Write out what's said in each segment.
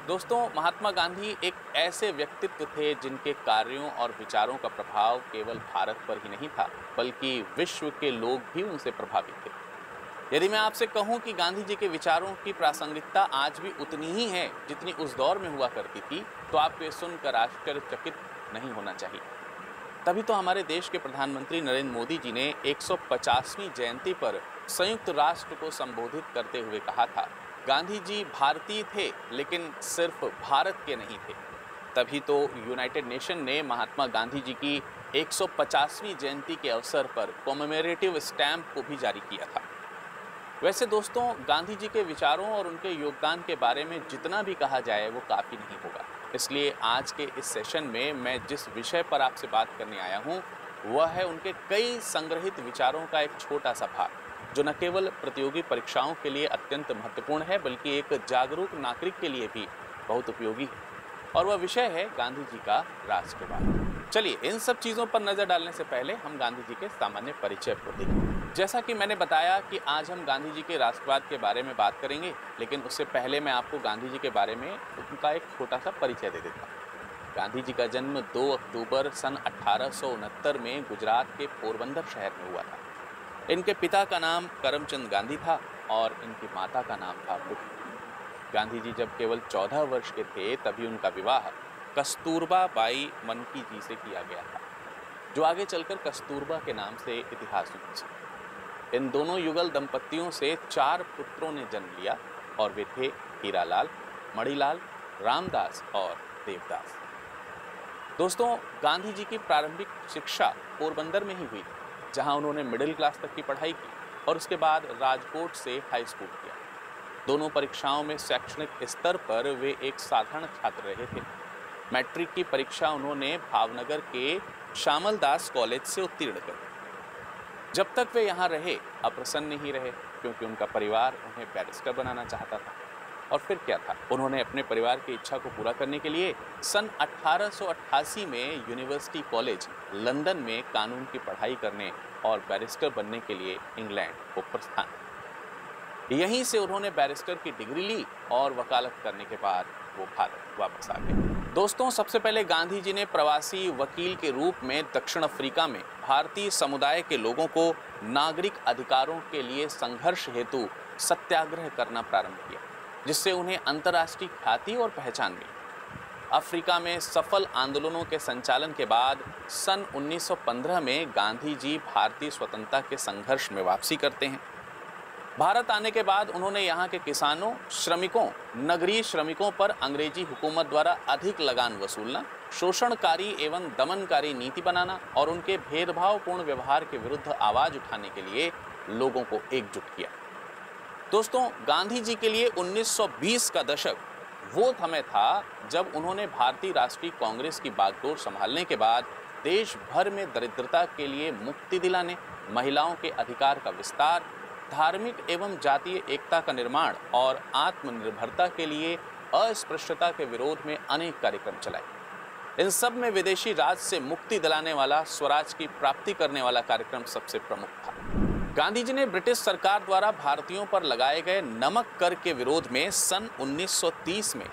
दोस्तों, महात्मा गांधी एक ऐसे व्यक्तित्व थे जिनके कार्यों और विचारों का प्रभाव केवल भारत पर ही नहीं था, बल्कि विश्व के लोग भी उनसे प्रभावित थे। यदि मैं आपसे कहूं कि गांधी जी के विचारों की प्रासंगिकता आज भी उतनी ही है जितनी उस दौर में हुआ करती थी, तो आपको ये सुनकर आश्चर्यचकित नहीं होना चाहिए। तभी तो हमारे देश के प्रधानमंत्री नरेंद्र मोदी जी ने 150वीं जयंती पर संयुक्त राष्ट्र को संबोधित करते हुए कहा था, गांधी जी भारतीय थे लेकिन सिर्फ भारत के नहीं थे। तभी तो यूनाइटेड नेशन ने महात्मा गांधी जी की 150वीं जयंती के अवसर पर कॉमेमोरेटिव स्टैम्प को भी जारी किया था। वैसे दोस्तों, गांधी जी के विचारों और उनके योगदान के बारे में जितना भी कहा जाए वो काफ़ी नहीं होगा। इसलिए आज के इस सेशन में मैं जिस विषय पर आपसे बात करने आया हूँ, वह है उनके कई संग्रहित विचारों का एक छोटा सा भाग, जो न केवल प्रतियोगी परीक्षाओं के लिए अत्यंत महत्वपूर्ण है, बल्कि एक जागरूक नागरिक के लिए भी बहुत उपयोगी है। और वह विषय है गांधी जी का राष्ट्रवाद। चलिए, इन सब चीज़ों पर नज़र डालने से पहले हम गांधी जी के सामान्य परिचय को देखें। जैसा कि मैंने बताया कि आज हम गांधी जी के राष्ट्रवाद के बारे में बात करेंगे, लेकिन उससे पहले मैं आपको गांधी जी के बारे में उनका एक छोटा सा परिचय दे देता हूँ। गांधी जी का जन्म 2 अक्टूबर सन 1869 में गुजरात के पोरबंदर शहर में हुआ था। इनके पिता का नाम करमचंद गांधी था और इनकी माता का नाम था बुट्टी। गांधी जी जब केवल 14 वर्ष के थे, तभी उनका विवाह कस्तूरबा बाई मनकी जी से किया गया था, जो आगे चलकर कस्तूरबा के नाम से इतिहास में बची। इन दोनों युगल दंपतियों से 4 पुत्रों ने जन्म लिया और वे थे हीरालाल, मणिलाल, रामदास और देवदास। दोस्तों, गांधी जी की प्रारंभिक शिक्षा पोरबंदर में ही हुई, जहां उन्होंने मिडिल क्लास तक की पढ़ाई की और उसके बाद राजकोट से हाई स्कूल किया। दोनों परीक्षाओं में शैक्षणिक स्तर पर वे एक साधारण छात्र रहे थे। मैट्रिक की परीक्षा उन्होंने भावनगर के श्यामल दास कॉलेज से उत्तीर्ण कर। जब तक वे यहाँ रहे, अप्रसन्न ही रहे, क्योंकि उनका परिवार उन्हें बैरिस्टर बनाना चाहता था। और फिर क्या था, उन्होंने अपने परिवार की इच्छा को पूरा करने के लिए सन 1888 में यूनिवर्सिटी कॉलेज लंदन में कानून की पढ़ाई करने और बैरिस्टर बनने के लिए इंग्लैंड को प्रस्थान। यहीं से उन्होंने बैरिस्टर की डिग्री ली और वकालत करने के बाद वो भारत वापस आ गए। दोस्तों, सबसे पहले गांधी जी ने प्रवासी वकील के रूप में दक्षिण अफ्रीका में भारतीय समुदाय के लोगों को नागरिक अधिकारों के लिए संघर्ष हेतु सत्याग्रह करना प्रारंभ किया, जिससे उन्हें अंतर्राष्ट्रीय ख्याति और पहचान मिली। अफ्रीका में सफल आंदोलनों के संचालन के बाद सन 1915 में गांधी जी भारतीय स्वतंत्रता के संघर्ष में वापसी करते हैं। भारत आने के बाद उन्होंने यहाँ के किसानों, श्रमिकों, नगरीय श्रमिकों पर अंग्रेजी हुकूमत द्वारा अधिक लगान वसूलना, शोषणकारी एवं दमनकारी नीति बनाना और उनके भेदभावपूर्ण व्यवहार के विरुद्ध आवाज उठाने के लिए लोगों को एकजुट किया। दोस्तों, गांधी जी के लिए 1920 का दशक वो समय था जब उन्होंने भारतीय राष्ट्रीय कांग्रेस की बागडोर संभालने के बाद देश भर में दरिद्रता के लिए मुक्ति दिलाने, महिलाओं के अधिकार का विस्तार, धार्मिक एवं जातीय एकता का निर्माण और आत्मनिर्भरता के लिए अस्पृश्यता के विरोध में अनेक कार्यक्रम चलाए। इन सब में विदेशी राज से मुक्ति दिलाने वाला, स्वराज की प्राप्ति करने वाला कार्यक्रम सबसे प्रमुख था। गांधी जी ने ब्रिटिश सरकार द्वारा भारतीयों पर लगाए गए नमक कर के विरोध में सन 1930 में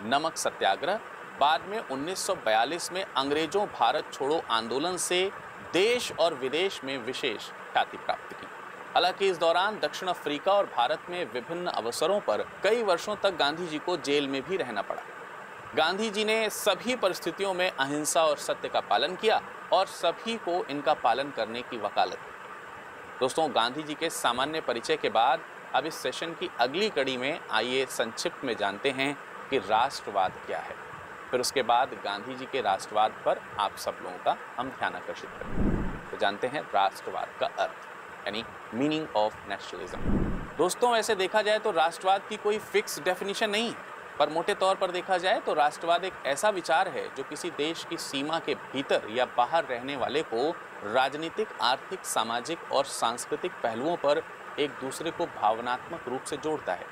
नमक सत्याग्रह, बाद में 1942 में अंग्रेजों भारत छोड़ो आंदोलन से देश और विदेश में विशेष ख्याति प्राप्त की। हालांकि इस दौरान दक्षिण अफ्रीका और भारत में विभिन्न अवसरों पर कई वर्षों तक गांधी जी को जेल में भी रहना पड़ा। गांधी जी ने सभी परिस्थितियों में अहिंसा और सत्य का पालन किया और सभी को इनका पालन करने की वकालत की। दोस्तों, गांधी जी के सामान्य परिचय के बाद अब इस सेशन की अगली कड़ी में आइए संक्षिप्त में जानते हैं कि राष्ट्रवाद क्या है। फिर उसके बाद गांधी जी के राष्ट्रवाद पर आप सब लोगों का हम ध्यान आकर्षित करेंगे। तो जानते हैं राष्ट्रवाद का अर्थ, यानी मीनिंग ऑफ नेशनलिज्म। दोस्तों, ऐसे देखा जाए तो राष्ट्रवाद की कोई फिक्स डेफिनेशन नहीं है, पर मोटे तौर पर देखा जाए तो राष्ट्रवाद एक ऐसा विचार है जो किसी देश की सीमा के भीतर या बाहर रहने वाले को राजनीतिक, आर्थिक, सामाजिक और सांस्कृतिक पहलुओं पर एक दूसरे को भावनात्मक रूप से जोड़ता है।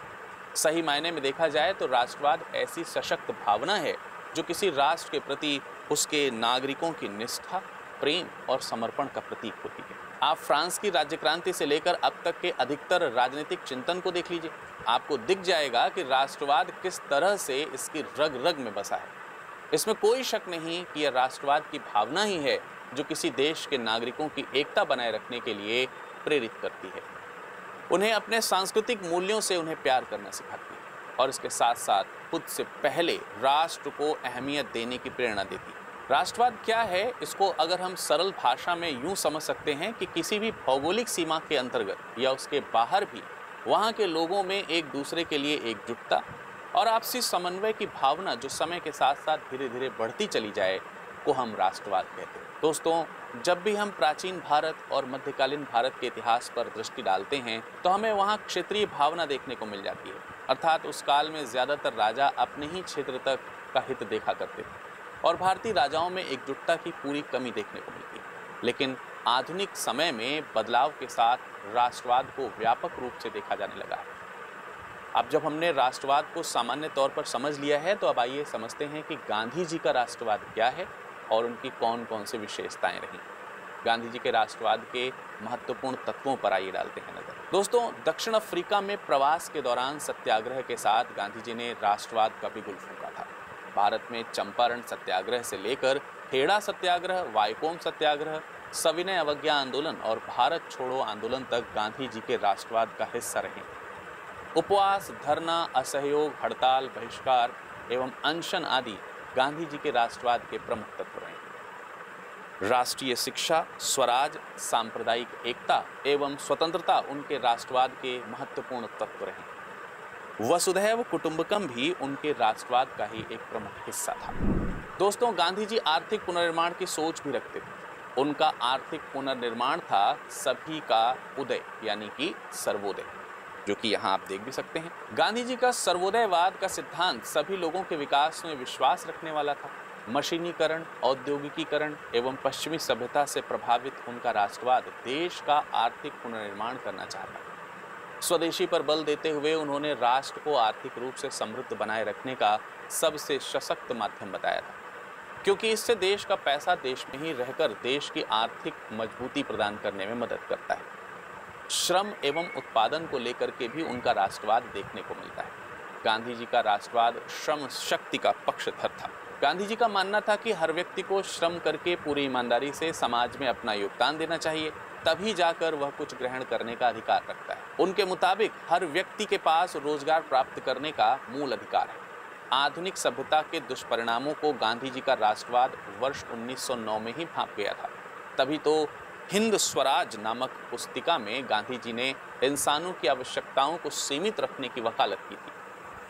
सही मायने में देखा जाए तो राष्ट्रवाद ऐसी सशक्त भावना है जो किसी राष्ट्र के प्रति उसके नागरिकों की निष्ठा, प्रेम और समर्पण का प्रतीक होती है। आप फ्रांस की राज्य क्रांति से लेकर अब तक के अधिकतर राजनीतिक चिंतन को देख लीजिए, आपको दिख जाएगा कि राष्ट्रवाद किस तरह से इसकी रग रग में बसा है। इसमें कोई शक नहीं कि यह राष्ट्रवाद की भावना ही है जो किसी देश के नागरिकों की एकता बनाए रखने के लिए प्रेरित करती है, उन्हें अपने सांस्कृतिक मूल्यों से उन्हें प्यार करना सिखाती है और इसके साथ साथ खुद से पहले राष्ट्र को अहमियत देने की प्रेरणा देती है। राष्ट्रवाद क्या है, इसको अगर हम सरल भाषा में यूं समझ सकते हैं कि किसी भी भौगोलिक सीमा के अंतर्गत या उसके बाहर भी वहाँ के लोगों में एक दूसरे के लिए एकजुटता और आपसी समन्वय की भावना जो समय के साथ साथ धीरे धीरे बढ़ती चली जाए को हम राष्ट्रवाद कहते हैं। दोस्तों, जब भी हम प्राचीन भारत और मध्यकालीन भारत के इतिहास पर दृष्टि डालते हैं तो हमें वहाँ क्षेत्रीय भावना देखने को मिल जाती है, अर्थात उस काल में ज़्यादातर राजा अपने ही क्षेत्र तक का हित देखा करते थे और भारतीय राजाओं में एकजुटता की पूरी कमी देखने को मिलती है। लेकिन आधुनिक समय में बदलाव के साथ राष्ट्रवाद को व्यापक रूप से देखा जाने लगा है। अब जब हमने राष्ट्रवाद को सामान्य तौर पर समझ लिया है तो अब आइए समझते हैं कि गांधी जी का राष्ट्रवाद क्या है और उनकी कौन कौन सी विशेषताएं रहीं। गांधी जी के राष्ट्रवाद के महत्वपूर्ण तत्वों पर आइए डालते हैं नजर। दोस्तों, दक्षिण अफ्रीका में प्रवास के दौरान सत्याग्रह के साथ गांधी जी ने राष्ट्रवाद का बिगुल फूंका था। भारत में चंपारण सत्याग्रह से लेकर खेड़ा सत्याग्रह, वाइकोम सत्याग्रह, सविनय अवज्ञा आंदोलन और भारत छोड़ो आंदोलन तक गांधी जी के राष्ट्रवाद का हिस्सा रहे। उपवास, धरना, असहयोग, हड़ताल, बहिष्कार एवं अनशन आदि गांधी जी के राष्ट्रवाद के प्रमुख तत्व रहे। राष्ट्रीय शिक्षा, स्वराज, सांप्रदायिक एकता एवं स्वतंत्रता उनके राष्ट्रवाद के महत्वपूर्ण तत्व रहे। वसुधैव कुटुंबकम भी उनके राष्ट्रवाद का ही एक प्रमुख हिस्सा था। दोस्तों, गांधी जी आर्थिक पुनर्निर्माण की सोच भी रखते थे। उनका आर्थिक पुनर्निर्माण था सभी का उदय यानी कि सर्वोदय, जो कि यहाँ आप देख भी सकते हैं। गांधी जी का सर्वोदयवाद का सिद्धांत सभी लोगों के विकास में विश्वास रखने वाला था। मशीनीकरण, औद्योगिकीकरण एवं पश्चिमी सभ्यता से प्रभावित उनका राष्ट्रवाद देश का आर्थिक पुनर्निर्माण करना चाहता। स्वदेशी पर बल देते हुए उन्होंने राष्ट्र को आर्थिक रूप से समृद्ध बनाए रखने का सबसे सशक्त माध्यम बताया था, क्योंकि इससे देश का पैसा देश में ही रहकर देश की आर्थिक मजबूती प्रदान करने में मदद करता है। श्रम एवं उत्पादन को लेकर के भी उनका राष्ट्रवाद देखने को मिलता है। गांधी जी का राष्ट्रवाद श्रम शक्ति का पक्षधर था। गांधी जी का मानना था कि हर व्यक्ति को श्रम करके पूरी ईमानदारी से समाज में अपना योगदान देना चाहिए, तभी जाकर वह कुछ ग्रहण करने का अधिकार रखता है। उनके मुताबिक हर व्यक्ति के पास रोजगार प्राप्त करने का मूल अधिकार है। आधुनिक सभ्यता के दुष्परिणामों को गांधी जी का राष्ट्रवाद वर्ष 1909 में ही भांप गया था। तभी तो हिंद स्वराज नामक पुस्तिका में गांधी जी ने इंसानों की आवश्यकताओं को सीमित रखने की वकालत की थी।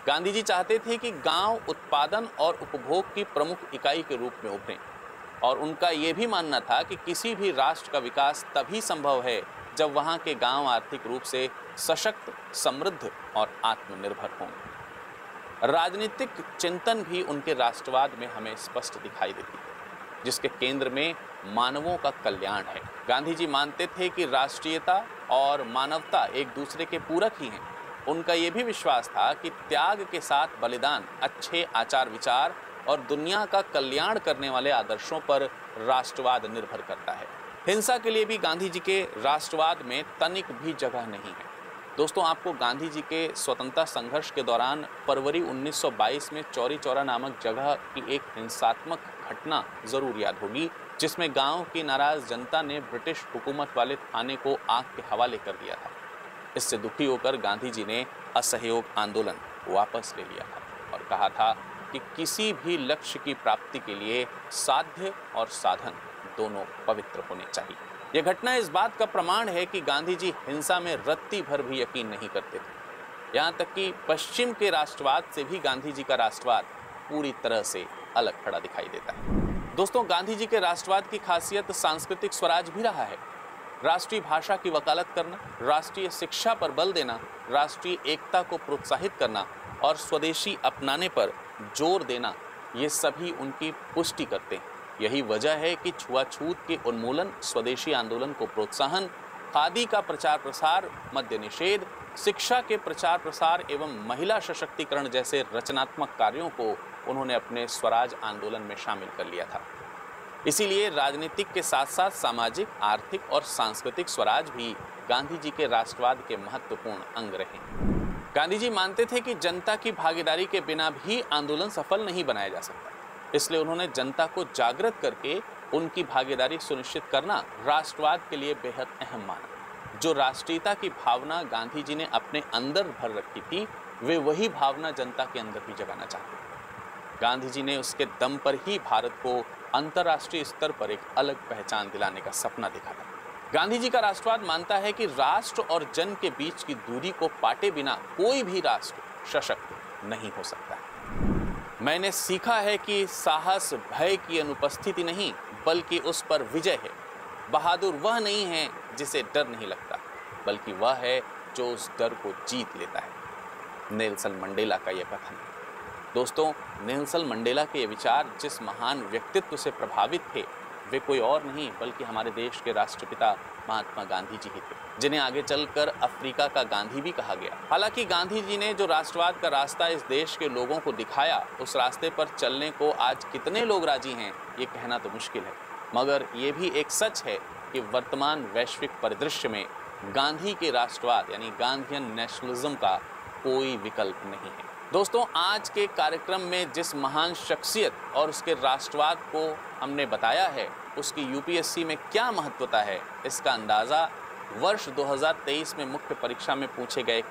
गांधी जी चाहते थे कि गांव उत्पादन और उपभोग की प्रमुख इकाई के रूप में उभरें और उनका ये भी मानना था कि किसी भी राष्ट्र का विकास तभी संभव है जब वहां के गांव आर्थिक रूप से सशक्त, समृद्ध और आत्मनिर्भर हों। राजनीतिक चिंतन भी उनके राष्ट्रवाद में हमें स्पष्ट दिखाई देती है, जिसके केंद्र में मानवों का कल्याण है। गांधी जी मानते थे कि राष्ट्रीयता और मानवता एक दूसरे के पूरक ही हैं। उनका यह भी विश्वास था कि त्याग के साथ बलिदान, अच्छे आचार विचार और दुनिया का कल्याण करने वाले आदर्शों पर राष्ट्रवाद निर्भर करता है। हिंसा के लिए भी गांधी जी के राष्ट्रवाद में तनिक भी जगह नहीं है। दोस्तों, आपको गांधी जी के स्वतंत्रता संघर्ष के दौरान फरवरी 1922 में चौरी चौरा नामक जगह की एक हिंसात्मक घटना जरूर याद होगी, जिसमें गांव की नाराज जनता ने ब्रिटिश हुकूमत वाले थाने को आग के हवाले कर दिया था। इससे दुखी होकर गांधी जी ने असहयोग आंदोलन वापस ले लिया था और कहा था कि किसी भी लक्ष्य की प्राप्ति के लिए साध्य और साधन दोनों पवित्र होने चाहिए। यह घटना इस बात का प्रमाण है कि गांधी जी हिंसा में रत्ती भर भी यकीन नहीं करते थे। यहाँ तक कि पश्चिम के राष्ट्रवाद से भी गांधी जी का राष्ट्रवाद पूरी तरह से अलग खड़ा दिखाई देता है। दोस्तों, गांधी जी के राष्ट्रवाद की खासियत सांस्कृतिक स्वराज भी रहा है। राष्ट्रीय भाषा की वकालत करना, राष्ट्रीय शिक्षा पर बल देना, राष्ट्रीय एकता को प्रोत्साहित करना और स्वदेशी अपनाने पर जोर देना, ये सभी उनकी पुष्टि करते हैं। यही वजह है कि छुआछूत के उन्मूलन, स्वदेशी आंदोलन को प्रोत्साहन, खादी का प्रचार प्रसार, मद्य निषेध, शिक्षा के प्रचार प्रसार एवं महिला सशक्तिकरण जैसे रचनात्मक कार्यों को उन्होंने अपने स्वराज आंदोलन में शामिल कर लिया था। इसीलिए राजनीतिक के साथ साथ सामाजिक, आर्थिक और सांस्कृतिक स्वराज भी गांधी जी के राष्ट्रवाद के महत्वपूर्ण अंग रहे। गांधी जी मानते थे कि जनता की भागीदारी के बिना भी आंदोलन सफल नहीं बनाया जा सकता। इसलिए उन्होंने जनता को जागृत करके उनकी भागीदारी सुनिश्चित करना राष्ट्रवाद के लिए बेहद अहम माना। जो राष्ट्रीयता की भावना गांधी जी ने अपने अंदर भर रखी थी, वे वही भावना जनता के अंदर भी जगाना चाहते थे। गांधी जी ने उसके दम पर ही भारत को अंतर्राष्ट्रीय स्तर पर एक अलग पहचान दिलाने का सपना देखा था। गांधी जी का राष्ट्रवाद मानता है कि राष्ट्र और जन के बीच की दूरी को पाटे बिना कोई भी राष्ट्र सशक्त नहीं हो सकता। मैंने सीखा है कि साहस भय की अनुपस्थिति नहीं, बल्कि उस पर विजय है। बहादुर वह नहीं है जिसे डर नहीं लगता, बल्कि वह है जो उस डर को जीत लेता है। नेल्सन मंडेला का यह कथन है। दोस्तों, नेल्सन मंडेला के ये विचार जिस महान व्यक्तित्व से प्रभावित थे, वे कोई और नहीं बल्कि हमारे देश के राष्ट्रपिता महात्मा गांधी जी ही थे, जिन्हें आगे चलकर अफ्रीका का गांधी भी कहा गया। हालांकि गांधी जी ने जो राष्ट्रवाद का रास्ता इस देश के लोगों को दिखाया, उस रास्ते पर चलने को आज कितने लोग राजी हैं, ये कहना तो मुश्किल है। मगर ये भी एक सच है कि वर्तमान वैश्विक परिदृश्य में गांधी के राष्ट्रवाद यानी गांधीयन नेशनलिज्म का कोई विकल्प नहीं है। दोस्तों, आज के कार्यक्रम में जिस महान शख्सियत और उसके राष्ट्रवाद को हमने बताया है, उसकी यूपीएससी में क्या महत्वता है, इसका अंदाज़ा वर्ष 2023 में मुख्य परीक्षा में पूछे गए